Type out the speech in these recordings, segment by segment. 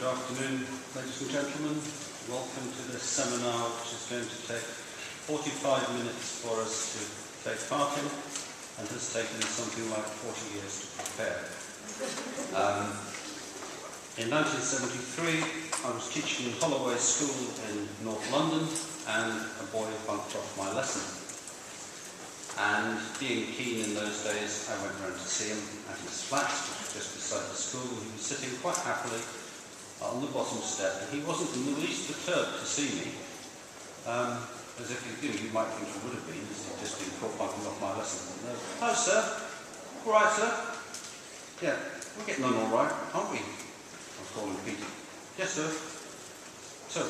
Good afternoon, ladies and gentlemen. Welcome to this seminar, which is going to take 45 minutes for us to take part in, and has taken something like 40 years to prepare. In 1973, I was teaching in Holloway School in North London, and a boy bunked off my lesson. And being keen in those days, I went round to see him at his flat, just beside the school. He was sitting quite happily on the bottom step, and he wasn't in the least perturbed to see me, as if you might think he would have been, as he'd just been caught bunking off my lesson. Hello, sir. All right, sir. Yeah, we're getting on all right, aren't we? I was calling Peter. Yes, sir. So,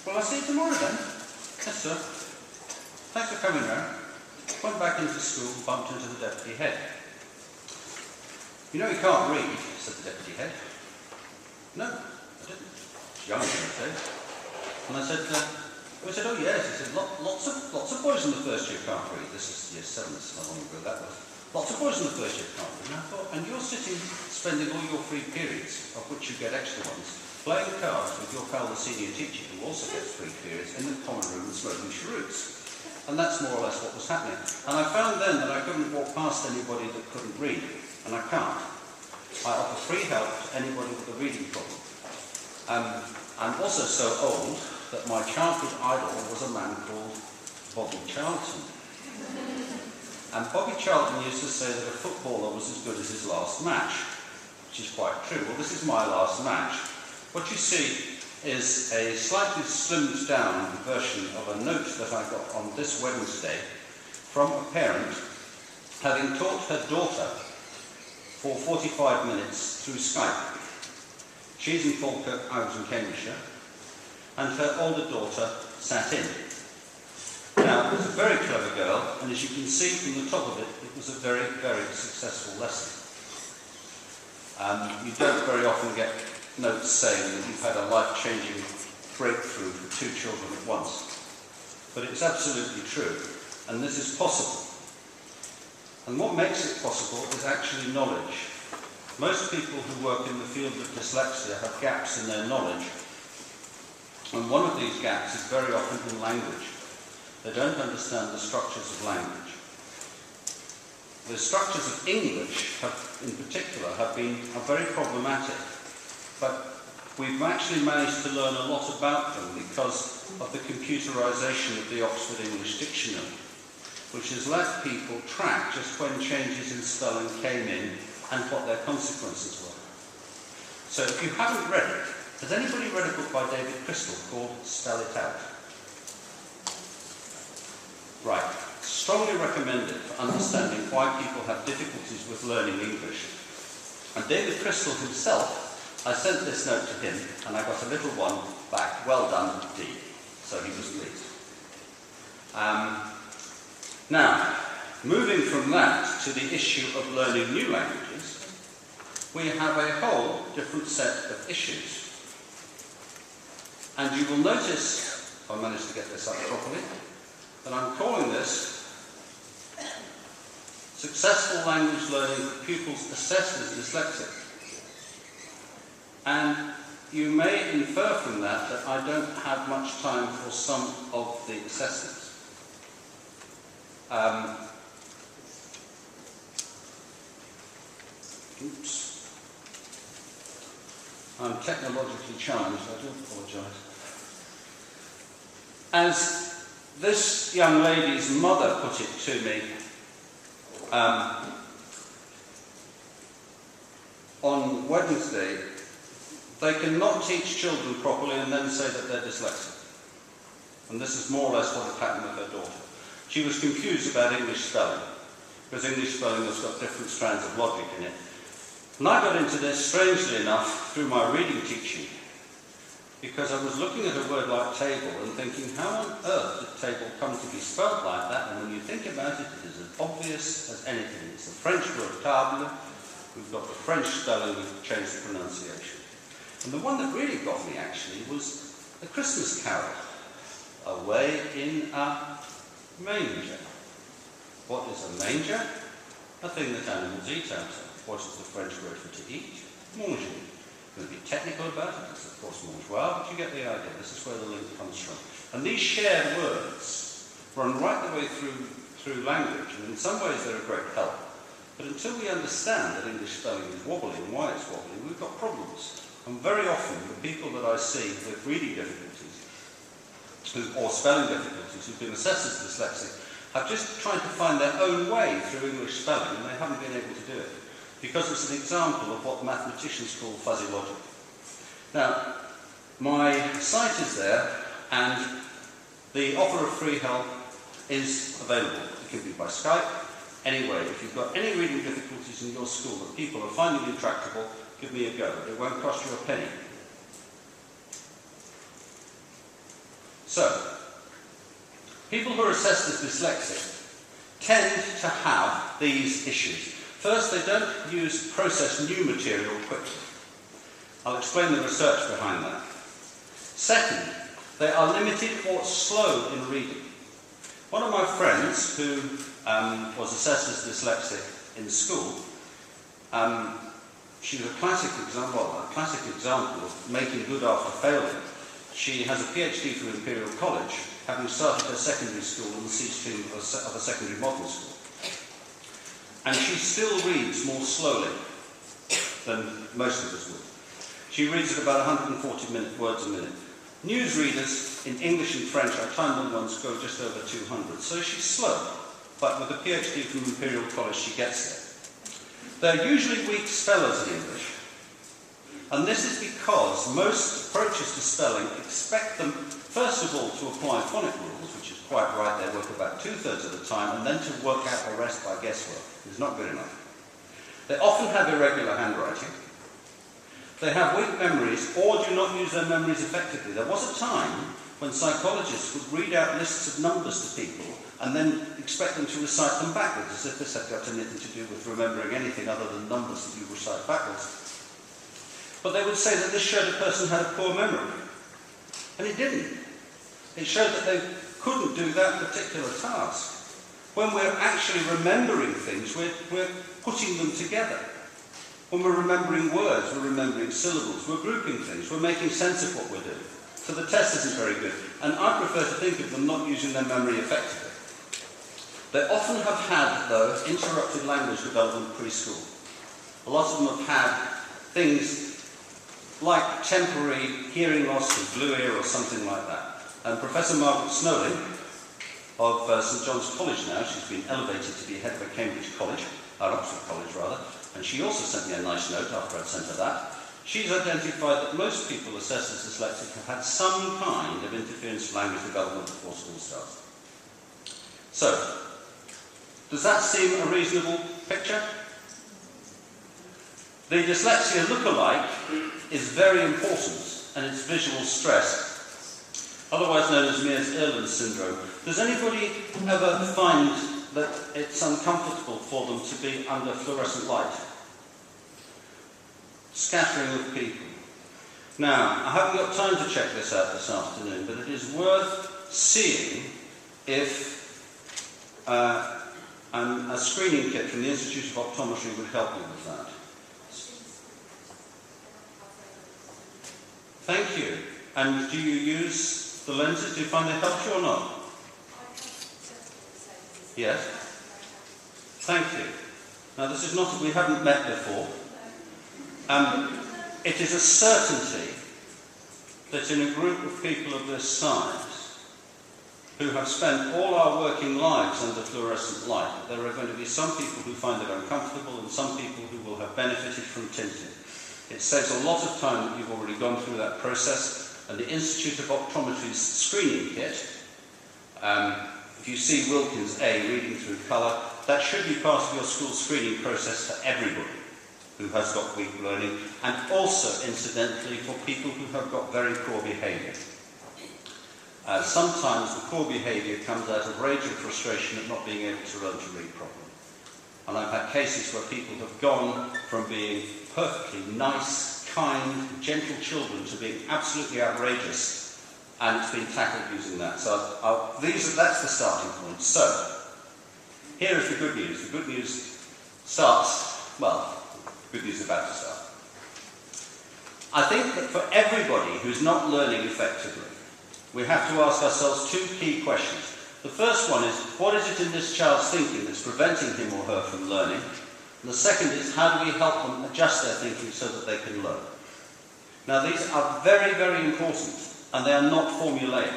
will I see you tomorrow then? Yes, sir. Thanks for coming round. Went back into school, bumped into the deputy head. You know he can't read, said the deputy head. No, I didn't. He's young these days. And I said, oh yes. He said, lots of boys in the first year can't read. This is year 7, that's how long ago that was. Lots of boys in the first year can't read. And I thought, and you're sitting, spending all your free periods, of which you get extra ones, playing cards with your pal, the senior teacher, who also gets free periods, in the common room and smoking cheroots. And that's more or less what was happening. And I found then that I couldn't walk past anybody that couldn't read, and I can't. I offer free help to anybody with a reading problem. I'm also so old that my childhood idol was a man called Bobby Charlton. And Bobby Charlton used to say that a footballer was as good as his last match, which is quite true. Well, this is my last match. What you see is a slightly slimmed down version of a note that I got on this Wednesday from a parent having taught her daughter for 45 minutes through Skype. She's in Falkirk, I was in Cambridgeshire, and her older daughter sat in. Now, it was a very clever girl, and as you can see from the top of it, it was a very, very successful lesson. You don't very often get notes saying that you've had a life-changing breakthrough for 2 children at once. But it's absolutely true, and this is possible. And what makes it possible is actually knowledge. Most people who work in the field of dyslexia have gaps in their knowledge, and one of these gaps is very often in language. They don't understand the structures of language. The structures of English, in particular, are very problematic. But we've actually managed to learn a lot about them because of the computerization of the Oxford English Dictionary, which has let people track just when changes in spelling came in and what their consequences were. So if you haven't read it, has anybody read a book by David Crystal called Spell It Out? Right. Strongly recommended for understanding why people have difficulties with learning English. And David Crystal himself, I sent this note to him, and I got a little one back, well done, D. So he was pleased. Now, moving from that to the issue of learning new languages, we have a whole different set of issues. And you will notice, if I manage to get this up properly, that I'm calling this Successful Language Learning for Pupils Assessed as Dyslexic. And you may infer from that that I don't have much time for some of the assessments. Oops. I'm technologically challenged, I do apologise. As this young lady's mother put it to me, on Wednesday, they cannot teach children properly and then say that they're dyslexic. And this is more or less what had happened with her daughter. She was confused about English spelling, because English spelling has got different strands of logic in it. And I got into this, strangely enough, through my reading teaching, because I was looking at a word like table and thinking, how on earth did table come to be spelt like that? And when you think about it, it is as obvious as anything. It's the French word table. We've got the French spelling, we've changed the pronunciation. And the one that really got me, actually, was the Christmas carol, away in a manger. What is a manger? A thing that animals eat out of. What is the French word for to eat? Manger. going to be technical about it, it's of course more as well, but you get the idea. This is where the link comes from. And these shared words run right the way through language, and in some ways they're a great help. But until we understand that English spelling is wobbly and why it's wobbly, we've got problems. And very often the people that I see with reading difficulties or spelling difficulties who've been assessed as dyslexic have just tried to find their own way through English spelling, and they haven't been able to do it, because it's an example of what mathematicians call fuzzy logic. Now, my site is there, and the offer of free help is available. It can be by Skype. Anyway, if you've got any reading difficulties in your school that people are finding intractable, give me a go. It won't cost you a penny. So, people who are assessed as dyslexic tend to have these issues. First, they don't process new material quickly. I'll explain the research behind that. Second, they are limited or slow in reading. One of my friends who was assessed as dyslexic in school, she was a classic example of making good after failure. She has a PhD from Imperial College, having started her secondary school in the C stream of a secondary modern school. And she still reads more slowly than most of us would. She reads at about 140 words a minute. Newsreaders in English and French, I timed them once, go just over 200. So she's slow, but with a PhD from Imperial College, she gets there. They're usually weak spellers in English, and this is because most approaches to spelling expect them, first of all, to apply phonic rules, which is quite right, they work about 2/3 of the time, and then to work out the rest by guesswork. It's not good enough. They often have irregular handwriting. They have weak memories or do not use their memories effectively. There was a time when psychologists would read out lists of numbers to people and then expect them to recite them backwards, as if this had got anything to do with remembering anything other than numbers that you recite backwards. But they would say that this showed a person had a poor memory. And it didn't. It showed that they couldn't do that particular task. When we're actually remembering things, we're putting them together. When we're remembering words, we're remembering syllables, we're grouping things, we're making sense of what we're doing. So the test isn't very good. And I prefer to think of them not using their memory effectively. They often have had, though, interrupted language development preschool. A lot of them have had things like temporary hearing loss or blue ear or something like that. And Professor Margaret Snowling of St John's College now, she's been elevated to be head of a Cambridge College, or Oxford College rather, and she also sent me a nice note after I'd sent her that. She's identified that most people assessed as dyslexic have had some kind of interference with language development before school starts. So, does that seem a reasonable picture? The dyslexia lookalike is very important, and it's visual stress, otherwise known as Mears-Irland syndrome. Does anybody ever find that it's uncomfortable for them to be under fluorescent light? Scattering of people. Now, I haven't got time to check this out this afternoon, but it is worth seeing if a screening kit from the Institute of Optometry would help you with that. Thank you. And do you use the lenses? Do you find they help you or not? Yes? Thank you. Now this is not, we haven't met before. It is a certainty that in a group of people of this size, who have spent all our working lives under fluorescent light, there are going to be some people who find it uncomfortable and some people who will have benefited from tinting. It saves a lot of time that you've already gone through that process, and the Institute of Optometry's screening kit, if you see Wilkins A, reading through colour, that should be part of your school screening process for everybody who has got weak learning, and also, incidentally, for people who have got very poor behaviour. Sometimes the poor behaviour comes out of rage or frustration at not being able to learn to read properly. And I've had cases where people have gone from being perfectly nice, kind, gentle children to being absolutely outrageous, and it's been tackled using that. So that's the starting point. So, here is the good news. The good news starts, well, good news is about to start. I think that for everybody who's not learning effectively, we have to ask ourselves two key questions. The first one is, what is it in this child's thinking that's preventing him or her from learning? And the second is, how do we help them adjust their thinking so that they can learn? Now, these are very, very important, and they are not formulaic.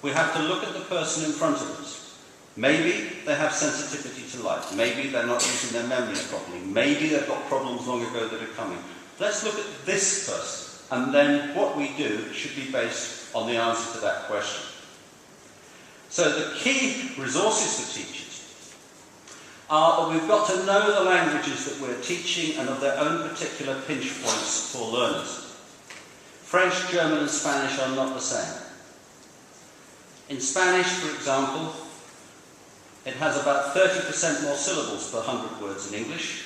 We have to look at the person in front of us. Maybe they have sensitivity to light. Maybe they're not using their memory properly. Maybe they've got problems long ago that are coming. Let's look at this person, and then what we do should be based on the answer to that question. So the key resources for teachers are that we've got to know the languages that we're teaching and of their own particular pinch points for learners. French, German and Spanish are not the same. In Spanish, for example, it has about 30% more syllables per 100 words in English,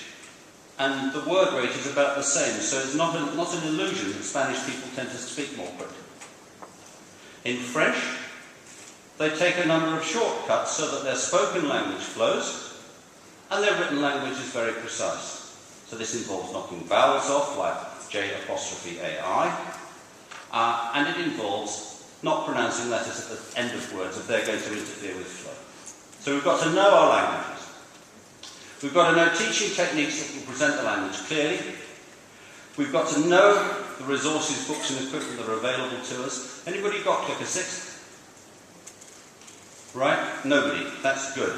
and the word rate is about the same, so it's not an illusion that Spanish people tend to speak more quickly. In French, they take a number of shortcuts so that their spoken language flows, and their written language is very precise. So this involves knocking vowels off, like J''AI, and it involves not pronouncing letters at the end of words if they're going to interfere with flow. So we've got to know our languages. We've got to know teaching techniques that will present the language clearly. We've got to know the resources, books and equipment that are available to us. Anybody got Clicker 6? Right? Nobody. That's good.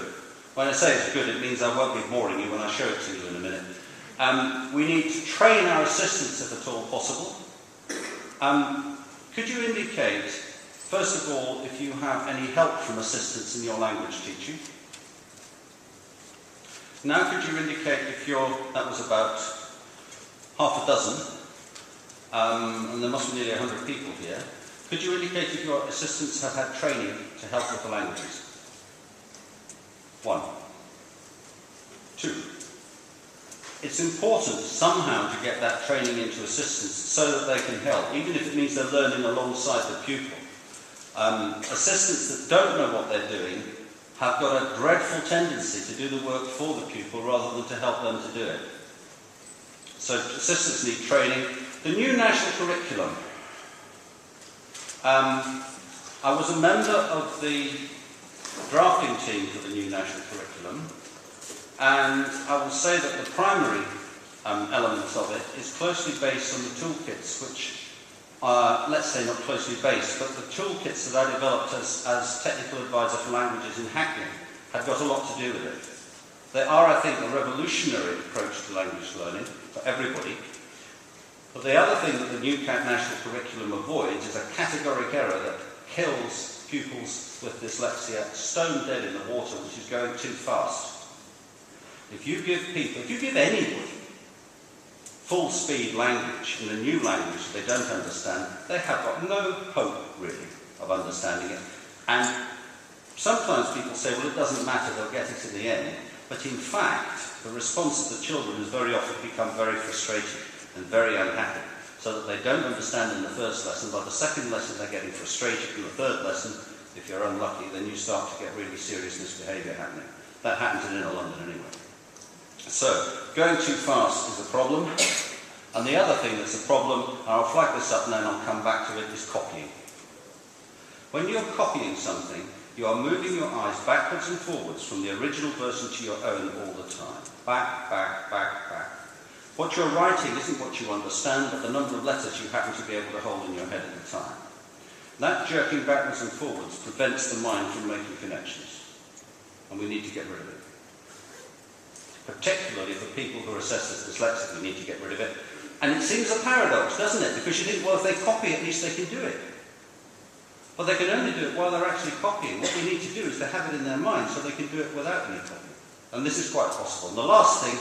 When I say it's good, it means I won't be boring you when I show it to you in a minute. We need to train our assistants if at all possible. Could you indicate, first of all, if you have any help from assistants in your language teaching? Now could you indicate if that was about half a dozen, and there must be nearly 100 people here. Could you indicate if your assistants have had training to help with the languages? 1. 2. It's important somehow to get that training into assistants so that they can help, even if it means they're learning alongside the pupil. Assistants that don't know what they're doing have got a dreadful tendency to do the work for the pupil rather than to help them to do it. So assistants need training. The new national curriculum. I was a member of the drafting team for the new national curriculum, and I will say that the primary elements of it is closely based on the toolkits, which let's say not closely based, but the toolkits that I developed as technical advisor for languages in Hackney had got a lot to do with it. They are, I think, a revolutionary approach to language learning for everybody. But the other thing that the new national curriculum avoids is a categoric error that kills pupils with dyslexia stone dead in the water, which is going too fast. If you give anybody full-speed language in a new language they don't understand, they have got no hope, really, of understanding it. And sometimes people say, well, it doesn't matter, they'll get it in the end. But in fact, the response of the children has very often become very frustrated and very unhappy, so that they don't understand in the first lesson. By the second lesson, they're getting frustrated. In the third lesson, if you're unlucky, then you start to get really serious misbehaviour happening. That happens in inner London anyway. So, going too fast is a problem. And the other thing that's a problem, and I'll flag this up now and I'll come back to it, is copying. When you're copying something, you are moving your eyes backwards and forwards from the original version to your own all the time. Back, back, back, back. What you're writing isn't what you understand, but the number of letters you happen to be able to hold in your head at the time. That jerking backwards and forwards prevents the mind from making connections. And we need to get rid of it. Particularly for people who are assessed as dyslexic, we need to get rid of it. And it seems a paradox, doesn't it? Because you think, well, if they copy, at least they can do it. But they can only do it while they're actually copying. What we need to do is to have it in their mind so they can do it without any copying. And this is quite possible. And the last thing